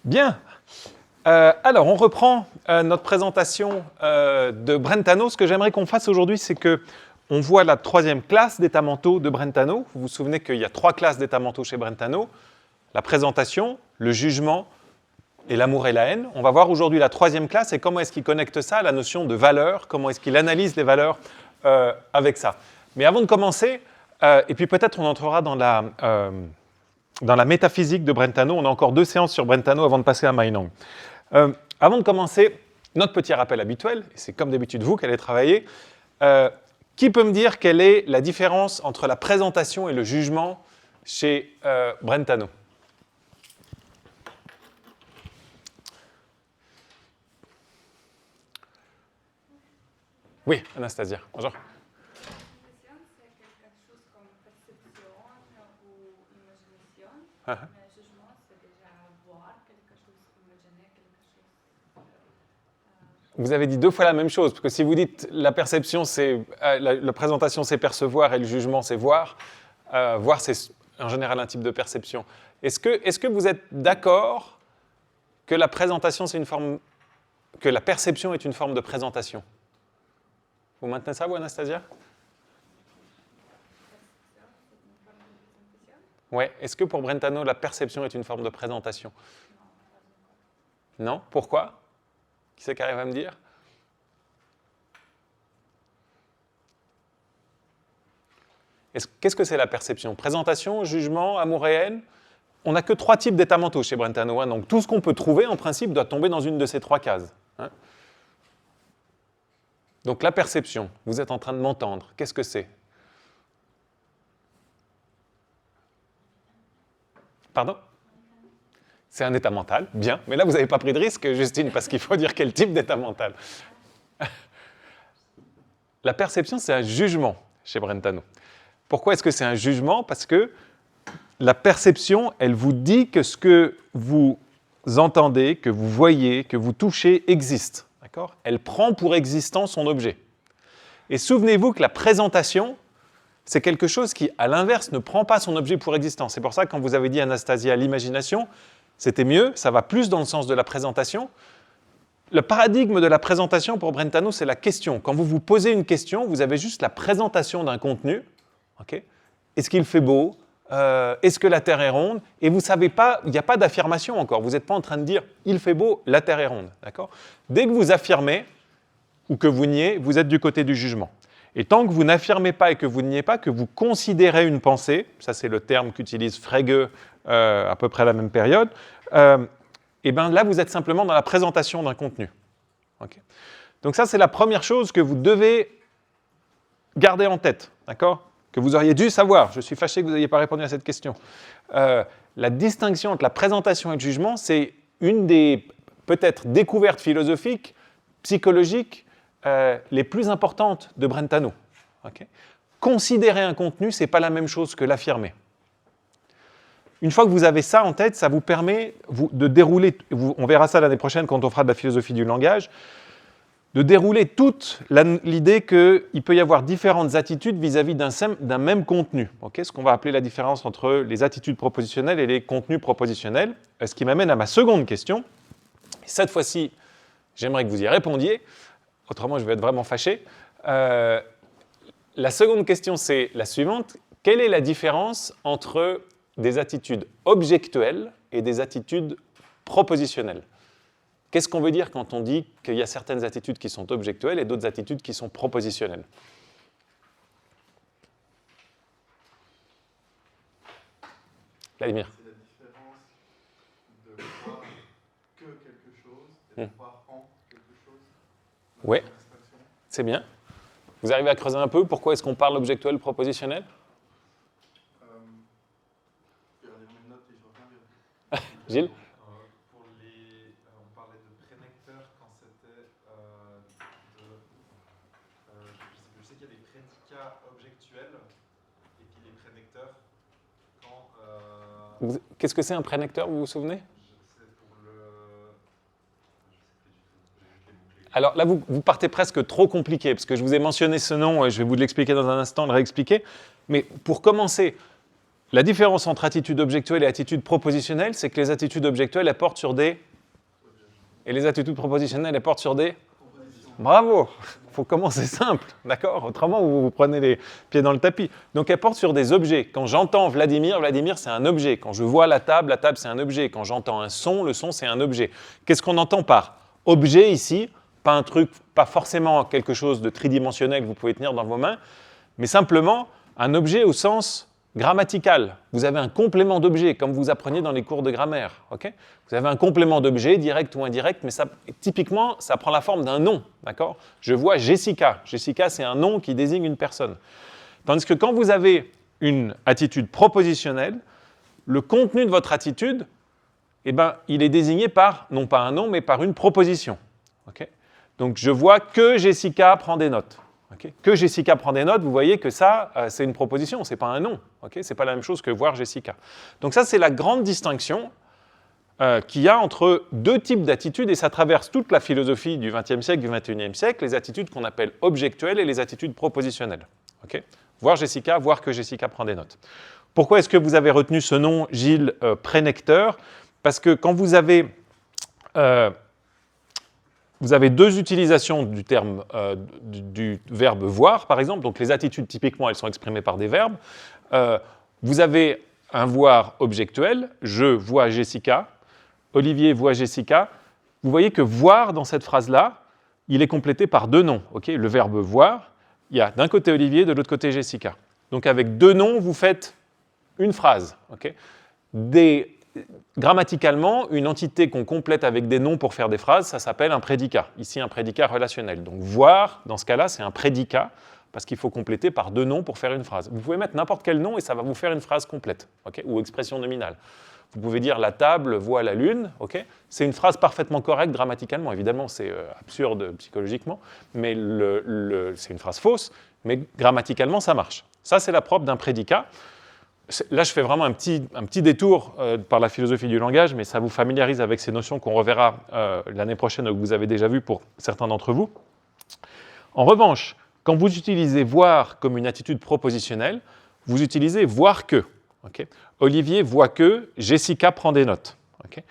Bien. Alors, on reprend notre présentation de Brentano. Ce que j'aimerais qu'on fasse aujourd'hui, c'est qu'on voit la troisième classe d'états mentaux de Brentano. Vous vous souvenez qu'il y a 3 classes d'états mentaux chez Brentano. La présentation, le jugement et l'amour et la haine. On va voir aujourd'hui la troisième classe et comment est-ce qu'il connecte ça à la notion de valeur, comment est-ce qu'il analyse les valeurs avec ça. Mais avant de commencer, et puis peut-être on entrera dans la métaphysique de Brentano. On a encore 2 séances sur Brentano avant de passer à Meinong. Avant de commencer, notre petit rappel habituel, et c'est comme d'habitude vous qui allez travailler, qui peut me dire quelle est la différence entre la présentation et le jugement chez Brentano? Oui, Anastasia, bonjour. Vous avez dit 2 fois la même chose, parce que si vous dites la perception, c'est la présentation, c'est percevoir, et le jugement, c'est voir. Voir, c'est en général un type de perception. Est-ce que vous êtes d'accord que la présentation, c'est une forme, que la perception est une forme de présentation? Vous maintenez ça, vous, Anastasia? Oui. Est-ce que pour Brentano, la perception est une forme de présentation? Non. Pourquoi? Qui c'est qui arrive à me dire? Qu'est-ce que c'est la perception? Présentation, jugement, amour et haine? On n'a que 3 types d'états mentaux chez Brentano. Donc tout ce qu'on peut trouver, en principe, doit tomber dans une de ces 3 cases. Donc la perception, vous êtes en train de m'entendre. Qu'est-ce que c'est? Pardon? C'est un état mental, bien. Mais là, vous n'avez pas pris de risque, Justine, parce qu'il faut dire quel type d'état mental. La perception, c'est un jugement chez Brentano. Pourquoi est-ce que c'est un jugement? Parce que la perception, elle vous dit que ce que vous entendez, que vous voyez, que vous touchez existe. D'accord? Elle prend pour existant son objet. Et souvenez-vous que la présentation, c'est quelque chose qui, à l'inverse, ne prend pas son objet pour existant. C'est pour ça que quand vous avez dit, Anastasia, l'imagination, c'était mieux, ça va plus dans le sens de la présentation. Le paradigme de la présentation pour Brentano, c'est la question. Quand vous vous posez une question, vous avez juste la présentation d'un contenu. Okay? Est-ce qu'il fait beau? Est-ce que la Terre est ronde? Et vous ne savez pas, il n'y a pas d'affirmation encore. Vous n'êtes pas en train de dire « il fait beau, la Terre est ronde ». D'accord? Dès que vous affirmez ou que vous niez, vous êtes du côté du jugement. Et tant que vous n'affirmez pas et que vous niez pas, que vous considérez une pensée, ça c'est le terme qu'utilise Frege à peu près à la même période, et bien là vous êtes simplement dans la présentation d'un contenu. Okay? Donc ça c'est la première chose que vous devez garder en tête, d'accord? Que vous auriez dû savoir. Je suis fâché que vous n'ayez pas répondu à cette question. La distinction entre la présentation et le jugement, c'est une des peut-être découvertes philosophiques, psychologiques, les plus importantes de Brentano. Okay? Considérer un contenu, ce n'est pas la même chose que l'affirmer. Une fois que vous avez ça en tête, ça vous permet de dérouler, on verra ça l'année prochaine quand on fera de la philosophie du langage, de dérouler toute l'idée qu'il peut y avoir différentes attitudes vis-à-vis d'un même contenu. Okay? Ce qu'on va appeler la différence entre les attitudes propositionnelles et les contenus propositionnels. Ce qui m'amène à ma seconde question. Cette fois-ci, j'aimerais que vous y répondiez. Autrement, je vais être vraiment fâché. La seconde question, c'est la suivante. Quelle est la différence entre des attitudes objectuelles et des attitudes propositionnelles? Qu'est-ce qu'on veut dire quand on dit qu'il y a certaines attitudes qui sont objectuelles et d'autres attitudes qui sont propositionnelles? Vladimir. C'est la différence de croire que quelque chose et de croire en quelque chose. Oui, c'est bien. Vous arrivez à creuser un peu? Pourquoi est-ce qu'on parle objectuel, propositionnel? Je vais relire mes notes et je reviens. Gilles? On parlait de prénecteurs quand c'était je sais qu'il y a des prédicats objectuels et puis les prénecteurs quand... Qu'est-ce que c'est un prénecteur, vous vous souvenez? Alors là, vous partez presque trop compliqué, parce que je vous ai mentionné ce nom, je vais vous l'expliquer dans un instant, le réexpliquer. Mais pour commencer, la différence entre attitude objectuelle et attitude propositionnelle, c'est que les attitudes objectuelles, elles portent sur des... Et les attitudes propositionnelles, elles portent sur des... Bravo! Il faut commencer simple, d'accord? Autrement, vous prenez les pieds dans le tapis. Donc, elles portent sur des objets. Quand j'entends Vladimir, Vladimir, c'est un objet. Quand je vois la table, c'est un objet. Quand j'entends un son, le son, c'est un objet. Qu'est-ce qu'on entend par objet ici? Pas un truc, pas forcément quelque chose de tridimensionnel que vous pouvez tenir dans vos mains, mais simplement un objet au sens grammatical. Vous avez un complément d'objet, comme vous appreniez dans les cours de grammaire. Okay? Vous avez un complément d'objet, direct ou indirect, mais ça, typiquement, ça prend la forme d'un nom. D'accord? Je vois Jessica. Jessica, c'est un nom qui désigne une personne. Tandis que quand vous avez une attitude propositionnelle, le contenu de votre attitude, eh ben, il est désigné par, non pas un nom, mais par une proposition. Okay? Donc, je vois que Jessica prend des notes. Okay. Que Jessica prend des notes, vous voyez que ça, c'est une proposition, ce n'est pas un nom. Okay. Ce n'est pas la même chose que voir Jessica. Donc ça, c'est la grande distinction qu'il y a entre deux types d'attitudes, et ça traverse toute la philosophie du XXe siècle, du XXIe siècle, les attitudes qu'on appelle objectuelles et les attitudes propositionnelles. Okay. Voir Jessica, voir que Jessica prend des notes. Pourquoi est-ce que vous avez retenu ce nom, Gilles, prénecteur? Parce que quand vous avez deux utilisations du terme du verbe voir, par exemple. Donc les attitudes, typiquement, elles sont exprimées par des verbes. Vous avez un voir objectuel. Je vois Jessica. Olivier voit Jessica. Vous voyez que voir, dans cette phrase-là, il est complété par deux noms. Okay? Le verbe voir, il y a d'un côté Olivier, de l'autre côté Jessica. Donc avec deux noms, vous faites une phrase. Okay? Grammaticalement, une entité qu'on complète avec des noms pour faire des phrases, ça s'appelle un prédicat. Ici, un prédicat relationnel. Donc, voir, dans ce cas-là, c'est un prédicat, parce qu'il faut compléter par deux noms pour faire une phrase. Vous pouvez mettre n'importe quel nom et ça va vous faire une phrase complète, okay, ou expression nominale. Vous pouvez dire la table voit la lune, okay, c'est une phrase parfaitement correcte grammaticalement. Évidemment, c'est absurde psychologiquement, mais c'est une phrase fausse, mais grammaticalement, ça marche. Ça, c'est la propre d'un prédicat. Là, je fais vraiment un petit détour par la philosophie du langage, mais ça vous familiarise avec ces notions qu'on reverra l'année prochaine, ou que vous avez déjà vues pour certains d'entre vous. En revanche, quand vous utilisez « voir » comme une attitude propositionnelle, vous utilisez « voir que ». Okay? Olivier voit que, Jessica prend des notes. Okay?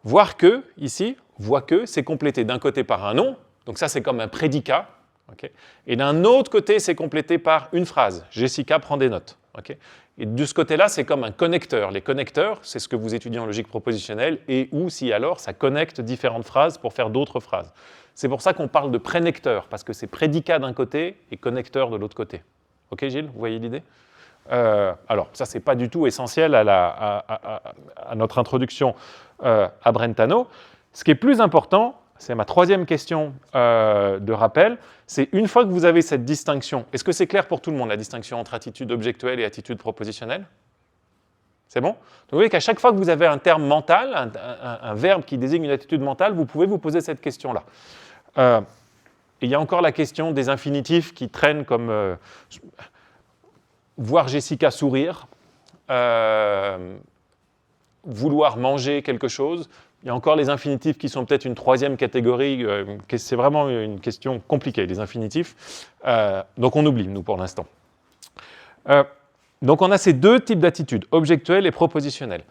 Voir que, ici, voit que, c'est complété d'un côté par un nom, donc ça c'est comme un prédicat, okay? Et d'un autre côté, c'est complété par une phrase, Jessica prend des notes. Okay? Et de ce côté-là, c'est comme un connecteur. Les connecteurs, c'est ce que vous étudiez en logique propositionnelle, et ou, si alors, ça connecte différentes phrases pour faire d'autres phrases. C'est pour ça qu'on parle de prénecteur, parce que c'est prédicat d'un côté et connecteur de l'autre côté. Ok, Gilles, vous voyez l'idée? Alors, ça, c'est pas du tout essentiel à notre introduction à Brentano. Ce qui est plus important, c'est ma troisième question de rappel, c'est une fois que vous avez cette distinction, est-ce que c'est clair pour tout le monde, la distinction entre attitude objectuelle et attitude propositionnelle? C'est bon? Donc vous voyez qu'à chaque fois que vous avez un terme mental, un verbe qui désigne une attitude mentale, vous pouvez vous poser cette question-là. Et il y a encore la question des infinitifs qui traînent comme voir Jessica sourire, vouloir manger quelque chose. Il y a encore les infinitifs qui sont peut-être une troisième catégorie. C'est vraiment une question compliquée, les infinitifs. Donc on oublie, nous, pour l'instant. Donc on a ces deux types d'attitudes, objectuelles et propositionnelles.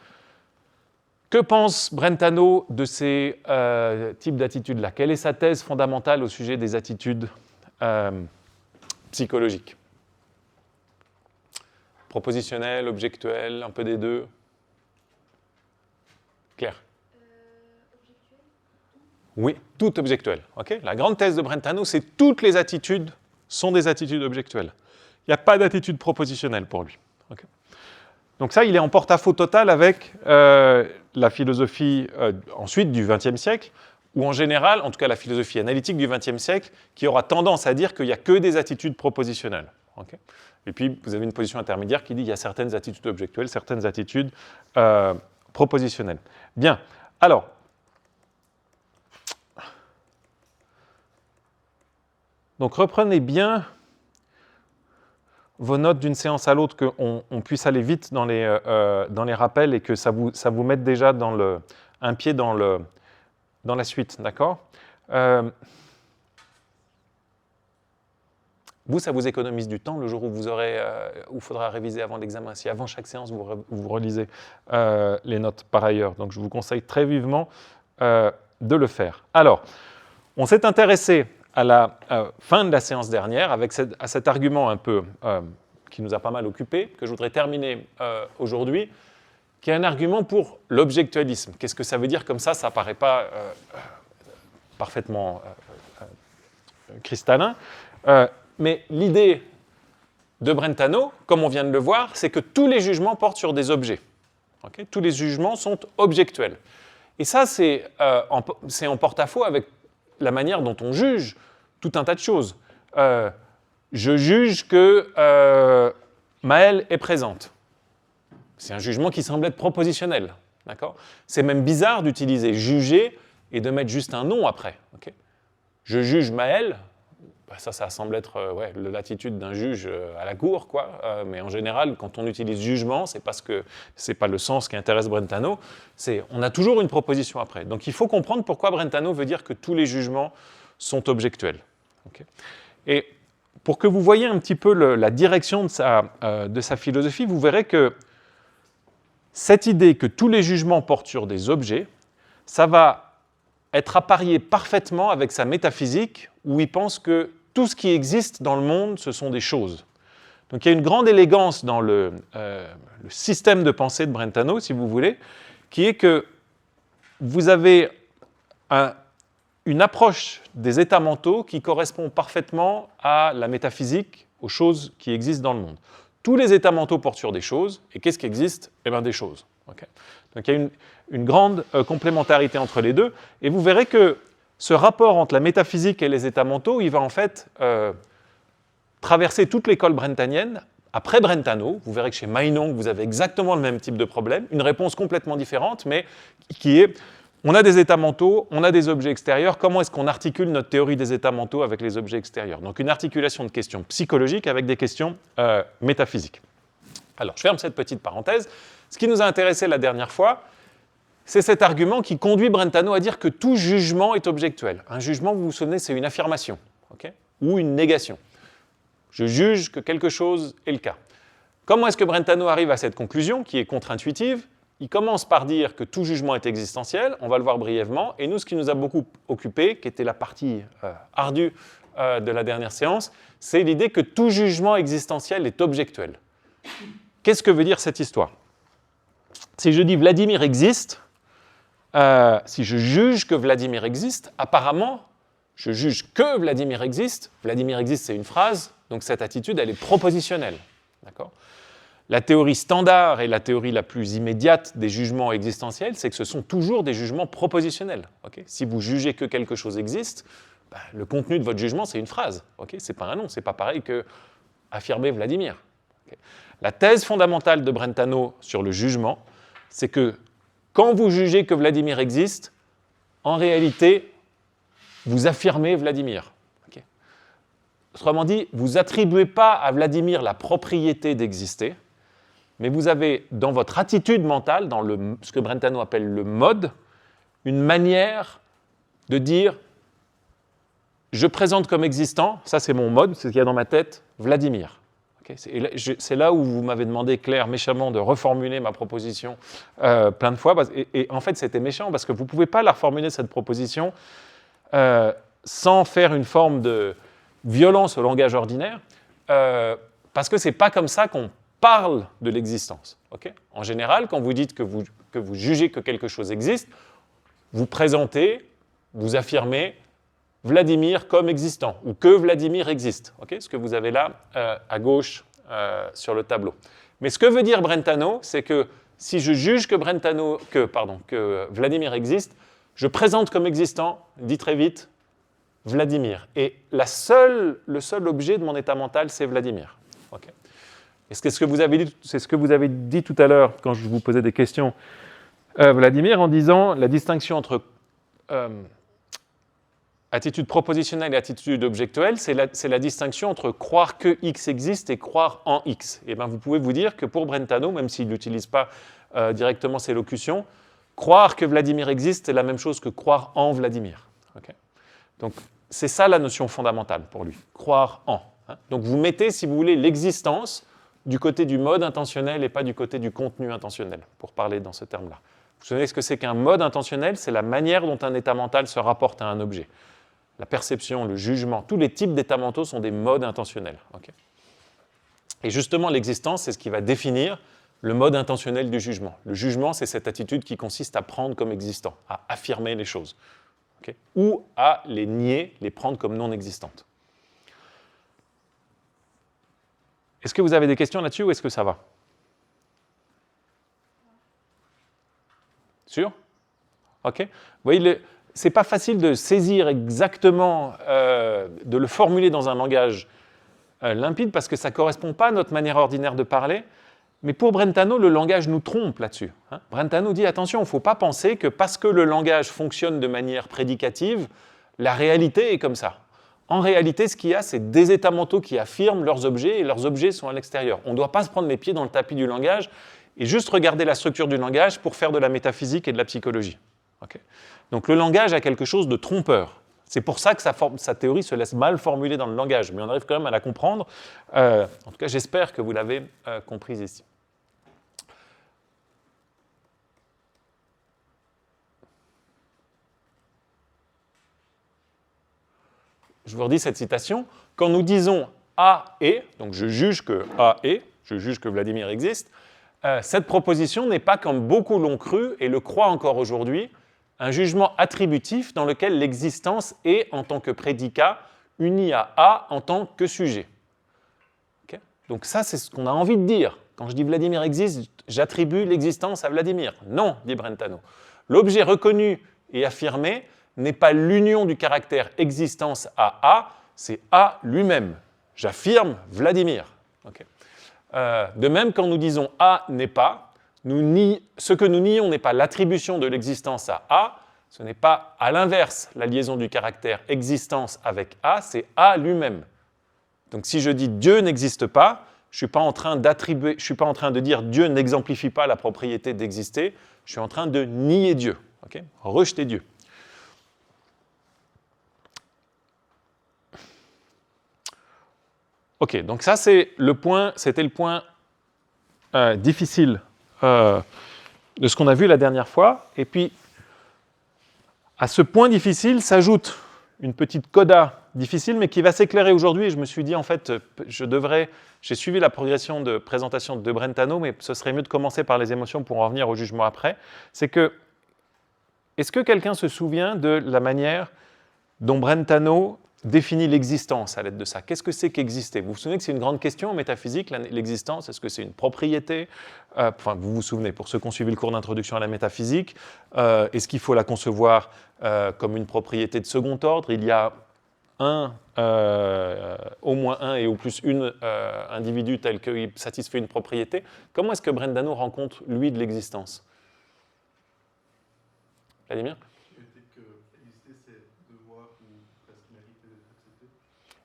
Que pense Brentano de ces types d'attitudes-là? Quelle est sa thèse fondamentale au sujet des attitudes psychologiques? Propositionnelles, objectuelles, un peu des deux? Claire? Oui, tout objectuel. Okay, la grande thèse de Brentano, c'est que toutes les attitudes sont des attitudes objectuelles. Il n'y a pas d'attitude propositionnelle pour lui. Okay. Donc ça, il est en porte-à-faux total avec la philosophie ensuite du XXe siècle, ou en général, en tout cas la philosophie analytique du XXe siècle, qui aura tendance à dire qu'il n'y a que des attitudes propositionnelles. Okay. Et puis, vous avez une position intermédiaire qui dit qu'il y a certaines attitudes objectuelles, certaines attitudes propositionnelles. Bien, alors, donc reprenez bien vos notes d'une séance à l'autre, qu'on puisse aller vite dans les rappels et que ça vous mette déjà un pied dans la suite, d'accord? vous, ça vous économise du temps le jour où où il faudra réviser avant l'examen. Si avant chaque séance, vous relisez les notes par ailleurs. Donc, je vous conseille très vivement de le faire. Alors, on s'est intéressé à la fin de la séance dernière à cet argument un peu qui nous a pas mal occupé, que je voudrais terminer aujourd'hui, qui est un argument pour l'objectualisme. Qu'est-ce que ça veut dire comme ça? Ça ne paraît pas parfaitement cristallin. Mais l'idée de Brentano, comme on vient de le voir, c'est que tous les jugements portent sur des objets. Okay? Tous les jugements sont objectuels. Et ça, c'est en porte-à-faux avec la manière dont on juge tout un tas de choses. Je juge que Maëlle est présente. C'est un jugement qui semble être propositionnel. D'accord ? C'est même bizarre d'utiliser juger et de mettre juste un nom après. Okay ? Je juge Maëlle. Ça semble être l'attitude d'un juge à la cour, quoi. Mais en général, quand on utilise jugement, c'est parce que ce n'est pas le sens qui intéresse Brentano. On a toujours une proposition après. Donc il faut comprendre pourquoi Brentano veut dire que tous les jugements sont objectuels. Okay. Et pour que vous voyez un petit peu la direction de sa philosophie, vous verrez que cette idée que tous les jugements portent sur des objets, ça va être apparié parfaitement avec sa métaphysique, où il pense que tout ce qui existe dans le monde, ce sont des choses. Donc il y a une grande élégance dans le système de pensée de Brentano, si vous voulez, qui est que vous avez une approche des états mentaux qui correspond parfaitement à la métaphysique, aux choses qui existent dans le monde. Tous les états mentaux portent sur des choses, et qu'est-ce qui existe ? Eh bien des choses. Okay. Donc il y a une grande complémentarité entre les deux, et vous verrez que ce rapport entre la métaphysique et les états mentaux, il va en fait traverser toute l'école brentanienne. Après Brentano, vous verrez que chez Meinong, vous avez exactement le même type de problème, une réponse complètement différente, mais qui est, on a des états mentaux, on a des objets extérieurs, comment est-ce qu'on articule notre théorie des états mentaux avec les objets extérieurs ? Donc une articulation de questions psychologiques avec des questions métaphysiques. Alors, je ferme cette petite parenthèse. Ce qui nous a intéressé la dernière fois, c'est cet argument qui conduit Brentano à dire que tout jugement est objectuel. Un jugement, vous vous souvenez, c'est une affirmation, okay, ou une négation. Je juge que quelque chose est le cas. Comment est-ce que Brentano arrive à cette conclusion, qui est contre-intuitive ? Il commence par dire que tout jugement est existentiel, on va le voir brièvement, et nous, ce qui nous a beaucoup occupé, qui était la partie ardue de la dernière séance, c'est l'idée que tout jugement existentiel est objectuel. Qu'est-ce que veut dire cette histoire ? Si je dis Vladimir existe, si je juge que Vladimir existe, apparemment, je juge que Vladimir existe, c'est une phrase, donc cette attitude, elle est propositionnelle. D'accord ? La théorie standard et la théorie la plus immédiate des jugements existentiels, c'est que ce sont toujours des jugements propositionnels. Okay ? Si vous jugez que quelque chose existe, le contenu de votre jugement, c'est une phrase. Okay ? Ce n'est pas un nom, ce n'est pas pareil que affirmer Vladimir. Okay ? La thèse fondamentale de Brentano sur le jugement, c'est que quand vous jugez que Vladimir existe, en réalité, vous affirmez Vladimir. Okay. Autrement dit, vous n'attribuez pas à Vladimir la propriété d'exister, mais vous avez dans votre attitude mentale, dans ce que Brentano appelle le mode, une manière de dire « je présente comme existant, ça c'est mon mode, c'est ce qu'il y a dans ma tête, Vladimir ». C'est là où vous m'avez demandé, Claire, méchamment, de reformuler ma proposition plein de fois. Et en fait, c'était méchant, parce que vous ne pouvez pas la reformuler, cette proposition, sans faire une forme de violence au langage ordinaire, parce que ce n'est pas comme ça qu'on parle de l'existence. Okay ? En général, quand vous dites que vous jugez que quelque chose existe, vous présentez, vous affirmez Vladimir comme existant, ou que Vladimir existe, okay, ce que vous avez là à gauche sur le tableau. Mais ce que veut dire Brentano, c'est que si je juge que Vladimir existe, je présente comme existant, dit très vite, Vladimir. Et le seul objet de mon état mental, c'est Vladimir. Okay. Et c'est ce que vous avez dit tout à l'heure, quand je vous posais des questions, Vladimir, en disant la distinction entre attitude propositionnelle et attitude objectuelle, c'est la distinction entre croire que X existe et croire en X. Et bien, vous pouvez vous dire que pour Brentano, même s'il n'utilise pas directement ces locutions, croire que Vladimir existe, c'est la même chose que croire en Vladimir. Okay ? Donc, c'est ça la notion fondamentale pour lui, croire en. hein. Donc vous mettez, si vous voulez, l'existence du côté du mode intentionnel et pas du côté du contenu intentionnel, pour parler dans ce terme-là. Vous vous souvenez ce que c'est qu'un mode intentionnel? C'est la manière dont un état mental se rapporte à un objet. La perception, le jugement, tous les types d'états mentaux sont des modes intentionnels. Okay. Et justement, l'existence, c'est ce qui va définir le mode intentionnel du jugement. Le jugement, c'est cette attitude qui consiste à prendre comme existant, à affirmer les choses, okay, ou à les nier, les prendre comme non existantes. Est-ce que vous avez des questions là-dessus ou est-ce que ça va? Sûr? Ok. Vous voyez, c'est pas facile de saisir exactement, de le formuler dans un langage limpide parce que ça ne correspond pas à notre manière ordinaire de parler. Mais pour Brentano, le langage nous trompe là-dessus. Hein. Brentano dit, attention, il ne faut pas penser que parce que le langage fonctionne de manière prédicative, la réalité est comme ça. En réalité, ce qu'il y a, c'est des états mentaux qui affirment leurs objets et leurs objets sont à l'extérieur. On ne doit pas se prendre les pieds dans le tapis du langage et juste regarder la structure du langage pour faire de la métaphysique et de la psychologie. Okay. Donc le langage a quelque chose de trompeur. C'est pour ça que sa théorie se laisse mal formuler dans le langage, mais on arrive quand même à la comprendre. En tout cas, j'espère que vous l'avez comprise ici. Je vous redis cette citation. Quand nous disons A est, donc je juge que A est, je juge que Vladimir existe, cette proposition n'est pas, comme beaucoup l'ont cru et le croient encore aujourd'hui, un jugement attributif dans lequel l'existence est, en tant que prédicat, unie à A en tant que sujet. Okay. Donc ça, c'est ce qu'on a envie de dire. Quand je dis Vladimir existe, j'attribue l'existence à Vladimir. Non, dit Brentano. L'objet reconnu et affirmé n'est pas l'union du caractère existence à A, c'est A lui-même. J'affirme Vladimir. Okay. De même, quand nous disons A n'est pas, ce que nous nions n'est pas l'attribution de l'existence à A, ce n'est pas à l'inverse la liaison du caractère existence avec A, c'est A lui-même. Donc si je dis Dieu n'existe pas, je ne suis pas en train de dire Dieu n'exemplifie pas la propriété d'exister, je suis en train de nier Dieu, okay, rejeter Dieu. Ok, donc ça c'était le point difficile de ce qu'on a vu la dernière fois. Et puis, à ce point difficile s'ajoute une petite coda difficile, mais qui va s'éclairer aujourd'hui. Et je me suis dit, en fait, j'ai suivi la progression de présentation de Brentano, mais ce serait mieux de commencer par les émotions pour en revenir au jugement après. C'est que, est-ce que quelqu'un se souvient de la manière dont Brentano définit l'existence à l'aide de ça? Qu'est-ce que c'est qu'exister? Vous vous souvenez que c'est une grande question en métaphysique, l'existence? Est-ce que c'est une propriété? Vous vous souvenez, pour ceux qui ont suivi le cours d'introduction à la métaphysique, est-ce qu'il faut la concevoir comme une propriété de second ordre? Il y a au moins un et au plus une individu tel qu'il satisfait une propriété. Comment est-ce que Brentano rend compte, lui, de l'existence? Vladimir?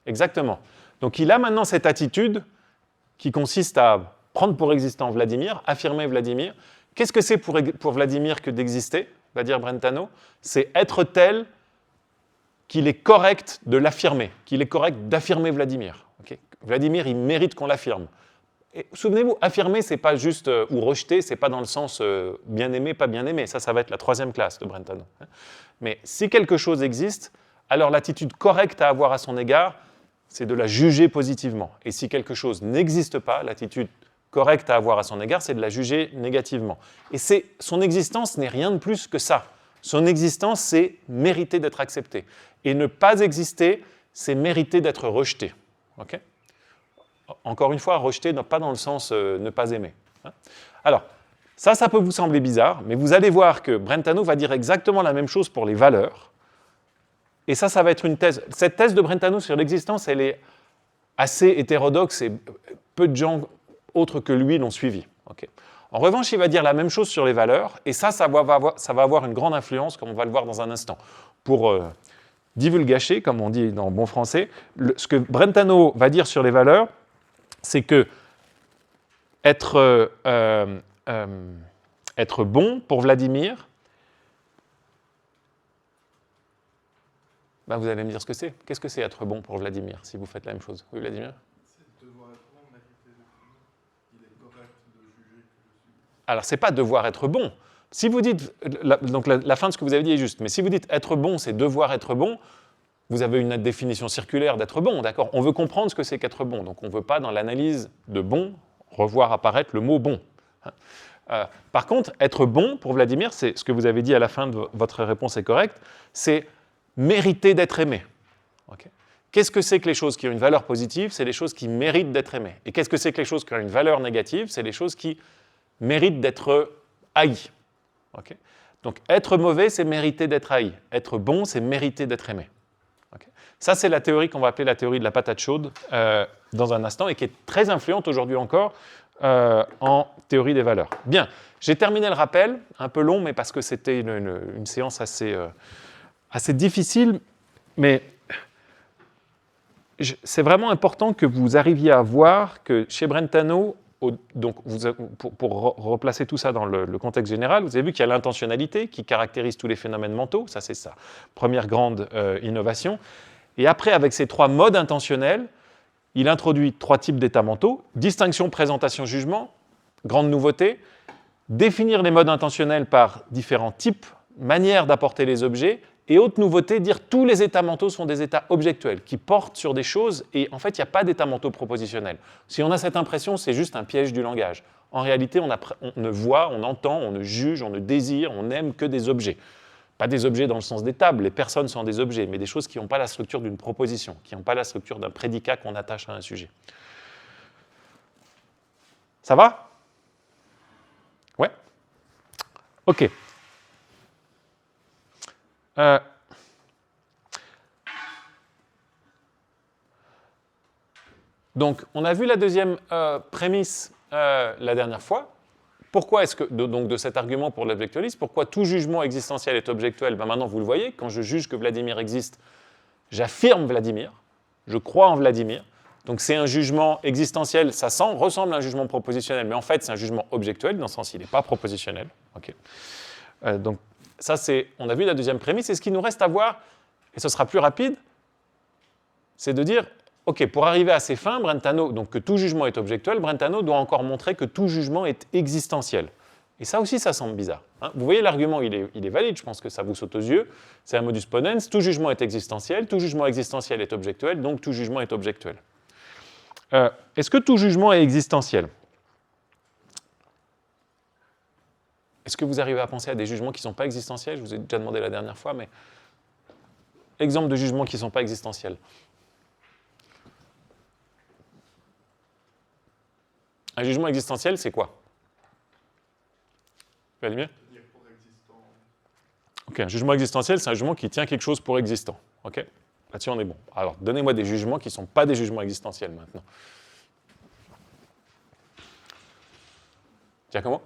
Exactement. Donc il a maintenant cette attitude qui consiste à prendre pour existant Vladimir, affirmer Vladimir. Qu'est-ce que c'est pour Vladimir que d'exister, va dire Brentano? C'est être tel qu'il est correct de l'affirmer, qu'il est correct d'affirmer Vladimir. Okay. Vladimir, il mérite qu'on l'affirme. Et souvenez-vous, affirmer, c'est pas juste ou rejeter, c'est pas dans le sens bien aimé, pas bien aimé. Ça va être la 3e classe de Brentano. Mais si quelque chose existe, alors l'attitude correcte à avoir à son égard, c'est de la juger positivement. Et si quelque chose n'existe pas, l'attitude correcte à avoir à son égard, c'est de la juger négativement. Et son existence n'est rien de plus que ça. Son existence, c'est mériter d'être accepté. Et ne pas exister, c'est mériter d'être rejeté. Okay. Encore une fois, rejeté, pas dans le sens ne pas aimer. Alors, ça peut vous sembler bizarre, mais vous allez voir que Brentano va dire exactement la même chose pour les valeurs. Et ça va être une thèse. Cette thèse de Brentano sur l'existence, elle est assez hétérodoxe et peu de gens autres que lui l'ont suivi. Okay. En revanche, il va dire la même chose sur les valeurs, et ça va avoir une grande influence, comme on va le voir dans un instant. Pour divulgacher, comme on dit dans bon français, ce que Brentano va dire sur les valeurs, c'est que être bon pour Vladimir, Ben, vous allez me dire ce que c'est. Qu'est-ce que c'est être bon pour Vladimir, si vous faites la même chose? Oui, Vladimir? C'est devoir être bon, mériter d'être bon. Il est correct de juger que je suis. Alors, ce n'est pas devoir être bon. Si vous dites, donc la fin de ce que vous avez dit est juste, mais si vous dites être bon, c'est devoir être bon, vous avez une définition circulaire d'être bon, d'accord? On veut comprendre ce que c'est qu'être bon, donc on ne veut pas, dans l'analyse de bon, revoir apparaître le mot bon. Par contre, être bon, pour Vladimir, c'est ce que vous avez dit à la fin de votre réponse est correcte, c'est mériter d'être aimé. Okay. Qu'est-ce que c'est que les choses qui ont une valeur positive? C'est les choses qui méritent d'être aimées. Et qu'est-ce que c'est que les choses qui ont une valeur négative? C'est les choses qui méritent d'être haïes. Okay. Donc, être mauvais, c'est mériter d'être haï. Être bon, c'est mériter d'être aimé. Okay. Ça, c'est la théorie qu'on va appeler la théorie de la patate chaude dans un instant et qui est très influente aujourd'hui encore en théorie des valeurs. Bien, j'ai terminé le rappel, un peu long, mais parce que c'était une séance assez difficile, mais c'est vraiment important que vous arriviez à voir que chez Brentano, donc pour replacer tout ça dans le contexte général, vous avez vu qu'il y a l'intentionnalité qui caractérise tous les phénomènes mentaux, ça c'est sa première grande innovation. Et après, avec ces trois modes intentionnels, il introduit trois types d'états mentaux, distinction, présentation, jugement, grande nouveauté, définir les modes intentionnels par différents types, manières d'apporter les objets, et autre nouveauté, dire tous les états mentaux sont des états objectuels, qui portent sur des choses, et en fait, il n'y a pas d'états mentaux propositionnels. Si on a cette impression, c'est juste un piège du langage. En réalité, on ne voit, on entend, on ne juge, on ne désire, on n'aime que des objets. Pas des objets dans le sens des tables, les personnes sont des objets, mais des choses qui n'ont pas la structure d'une proposition, qui n'ont pas la structure d'un prédicat qu'on attache à un sujet. Ça va? Ouais? Ok. Donc, on a vu la deuxième prémisse la dernière fois. Pourquoi est-ce que, donc de cet argument pour l'objectualisme, pourquoi tout jugement existentiel est objectuel? Ben maintenant, vous le voyez, quand je juge que Vladimir existe, j'affirme Vladimir, je crois en Vladimir. Donc c'est un jugement existentiel, ça ressemble à un jugement propositionnel, mais en fait, c'est un jugement objectuel, dans le sens où il n'est pas propositionnel. Okay. Donc, ça, on a vu la deuxième prémisse, et ce qu'il nous reste à voir, et ce sera plus rapide, c'est de dire, ok, pour arriver à ces fins, Brentano, donc que tout jugement est objectuel, Brentano doit encore montrer que tout jugement est existentiel. Et ça aussi, ça semble bizarre. Hein. Vous voyez, l'argument, il est valide, je pense que ça vous saute aux yeux, c'est un modus ponens, tout jugement est existentiel est objectuel, donc tout jugement est objectuel. Est-ce que tout jugement est existentiel? Est-ce que vous arrivez à penser à des jugements qui ne sont pas existentiels? Je vous ai déjà demandé la dernière fois, mais exemple de jugements qui ne sont pas existentiels. Un jugement existentiel, c'est quoi? Vladimir? Ok, un jugement existentiel, c'est un jugement qui tient quelque chose pour existant. Ok? Là-dessus, on est bon. Alors, donnez-moi des jugements qui ne sont pas des jugements existentiels maintenant. Giacomo?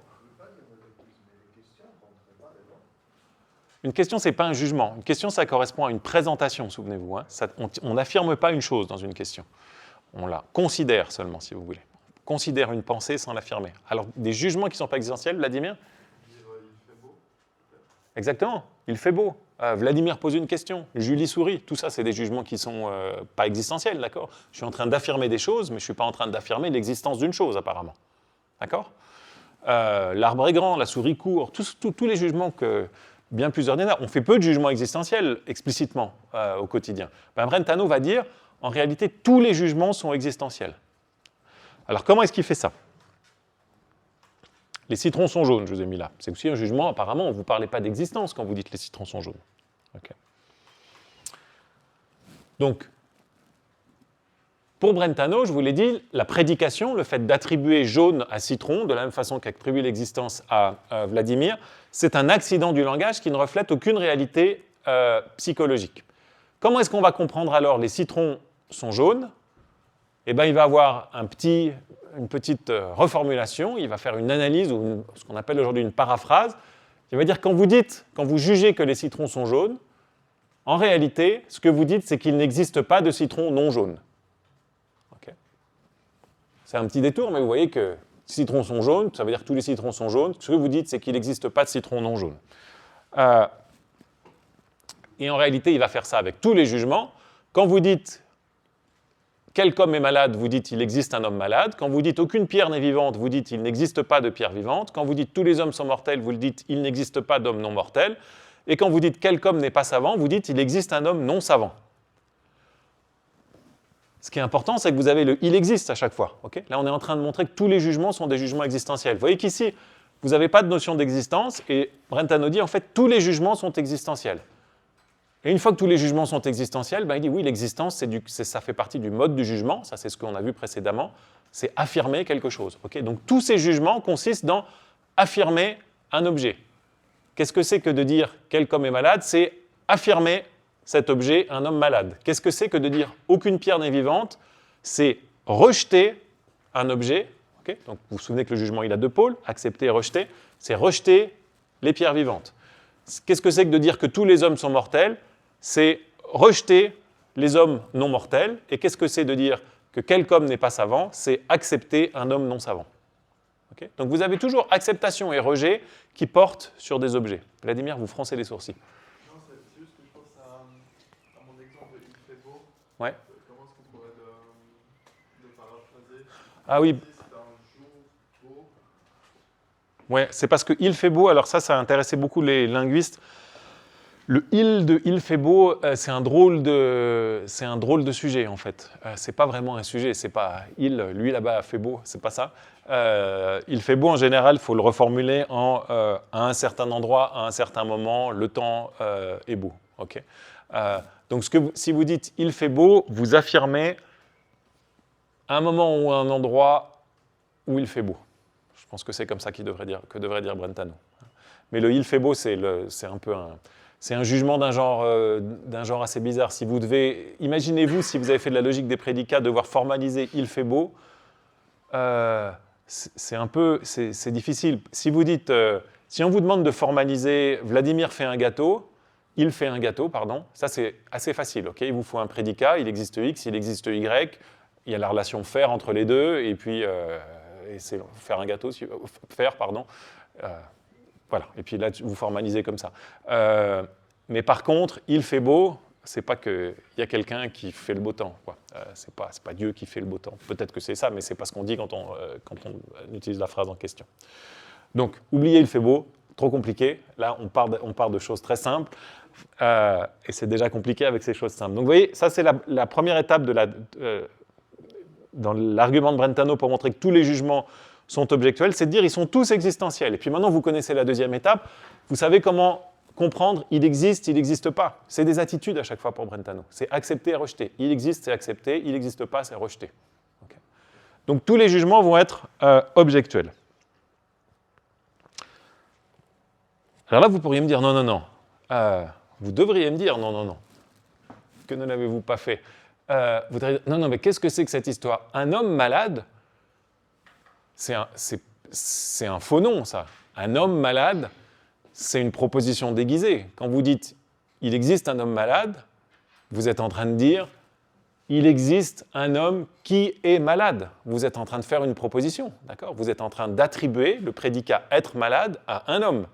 Une question, ce n'est pas un jugement. Une question, ça correspond à une présentation, souvenez-vous. Hein. On n'affirme pas une chose dans une question. On la considère seulement, si vous voulez. On considère une pensée sans l'affirmer. Alors, des jugements qui ne sont pas existentiels, Vladimir? Il fait beau. Exactement, il fait beau. Vladimir pose une question, Julie sourit. Tout ça, c'est des jugements qui ne sont pas existentiels, d'accord? Je suis en train d'affirmer des choses, mais je ne suis pas en train d'affirmer l'existence d'une chose, apparemment. D'accord? L'arbre est grand, la souris court, tous les jugements bien plus ordinaires. On fait peu de jugements existentiels explicitement au quotidien. Brentano va dire, en réalité, tous les jugements sont existentiels. Alors, comment est-ce qu'il fait ça? Les citrons sont jaunes, je vous ai mis là. C'est aussi un jugement, apparemment, on ne vous parlez pas d'existence quand vous dites les citrons sont jaunes. Okay. Donc, pour Brentano, je vous l'ai dit, la prédication, le fait d'attribuer jaune à citron, de la même façon qu'attribuer l'existence à Vladimir, c'est un accident du langage qui ne reflète aucune réalité psychologique. Comment est-ce qu'on va comprendre alors les citrons sont jaunes? Eh bien, il va avoir une petite reformulation, il va faire une analyse, ou ce qu'on appelle aujourd'hui une paraphrase. Il va dire, quand vous jugez que les citrons sont jaunes, en réalité, ce que vous dites, c'est qu'il n'existe pas de citrons non jaunes. Okay. C'est un petit détour, mais vous voyez que citrons sont jaunes, ça veut dire que tous les citrons sont jaunes. Ce que vous dites, c'est qu'il n'existe pas de citrons non jaunes. Et en réalité, il va faire ça avec tous les jugements. Quand vous dites quel homme est malade, vous dites il existe un homme malade. Quand vous dites aucune pierre n'est vivante, vous dites il n'existe pas de pierre vivante. Quand vous dites tous les hommes sont mortels, vous le dites il n'existe pas d'homme non mortel. Et quand vous dites quel homme n'est pas savant, vous dites il existe un homme non savant. Ce qui est important, c'est que vous avez le « il existe » à chaque fois. Okay, là, on est en train de montrer que tous les jugements sont des jugements existentiels. Vous voyez qu'ici, vous n'avez pas de notion d'existence, et Brentano dit, en fait, tous les jugements sont existentiels. Et une fois que tous les jugements sont existentiels, ben, il dit, oui, l'existence, ça fait partie du mode du jugement, ça c'est ce qu'on a vu précédemment, c'est affirmer quelque chose. Okay, donc tous ces jugements consistent dans affirmer un objet. Qu'est-ce que c'est que de dire « quel homme est malade » C'est affirmer cet objet, un homme malade. Qu'est-ce que c'est que de dire « aucune pierre n'est vivante » C'est rejeter un objet. Okay, donc vous vous souvenez que le jugement, il a deux pôles, accepter et rejeter. C'est rejeter les pierres vivantes. Qu'est-ce que c'est que de dire que tous les hommes sont mortels? C'est rejeter les hommes non mortels. Et qu'est-ce que c'est de dire que quel homme n'est pas savant? C'est accepter un homme non savant. Okay, donc vous avez toujours acceptation et rejet qui portent sur des objets. Vladimir, vous froncez les sourcils. Non, c'est juste que je pense à mon exemple de Il fait beau. Ouais. Comment est-ce qu'on pourrait le paraphraser? Ah oui. C'est un jour beau. Ouais, c'est parce que il fait beau, alors ça a intéressé beaucoup les linguistes. Le il de il fait beau, c'est un drôle de sujet en fait. C'est pas vraiment un sujet, c'est pas il, lui là-bas fait beau, c'est pas ça. Il fait beau en général, il faut le reformuler en à un certain endroit, à un certain moment, le temps est beau. Okay, donc si vous dites il fait beau, vous affirmez un moment ou un endroit où il fait beau. Je pense que c'est comme ça que devrait dire Brentano. Mais le il fait beau, c'est un peu c'est un jugement d'un genre assez bizarre. Si vous devez, imaginez-vous si vous avez fait de la logique des prédicats, devoir formaliser il fait beau, c'est difficile. Si vous dites, si on vous demande de formaliser Vladimir fait un gâteau, il fait un gâteau, pardon, ça c'est assez facile. Okay, il vous faut un prédicat, il existe X, il existe Y, il y a la relation faire entre les deux, et puis et c'est faire un gâteau, faire, pardon. Voilà, et puis là, vous formalisez comme ça. Mais par contre, il fait beau, c'est pas qu'il y a quelqu'un qui fait le beau temps. C'est pas Dieu qui fait le beau temps. Peut-être que c'est ça, mais c'est pas ce qu'on dit quand on utilise la phrase en question. Donc, oubliez il fait beau, trop compliqué. Là, on part de choses très simples, et c'est déjà compliqué avec ces choses simples. Donc, vous voyez, ça, c'est la première étape dans l'argument de Brentano pour montrer que tous les jugements sont objectuels, c'est de dire ils sont tous existentiels. Et puis maintenant, vous connaissez la deuxième étape, vous savez comment comprendre il existe, il n'existe pas. C'est des attitudes à chaque fois pour Brentano. C'est accepter et rejeter. Il existe, c'est accepter. Il n'existe pas, c'est rejeter. Okay. Donc tous les jugements vont être objectuels. Alors là, vous pourriez me dire non. Vous devriez me dire non. Que ne l'avez-vous pas fait? Vous devriez dire non, mais qu'est-ce que c'est que cette histoire? Un homme malade, c'est un faux nom, ça. Un homme malade, c'est une proposition déguisée. Quand vous dites « il existe un homme malade », vous êtes en train de dire « il existe un homme qui est malade ». Vous êtes en train de faire une proposition, d'accord? Vous êtes en train d'attribuer le prédicat « être malade » à un homme.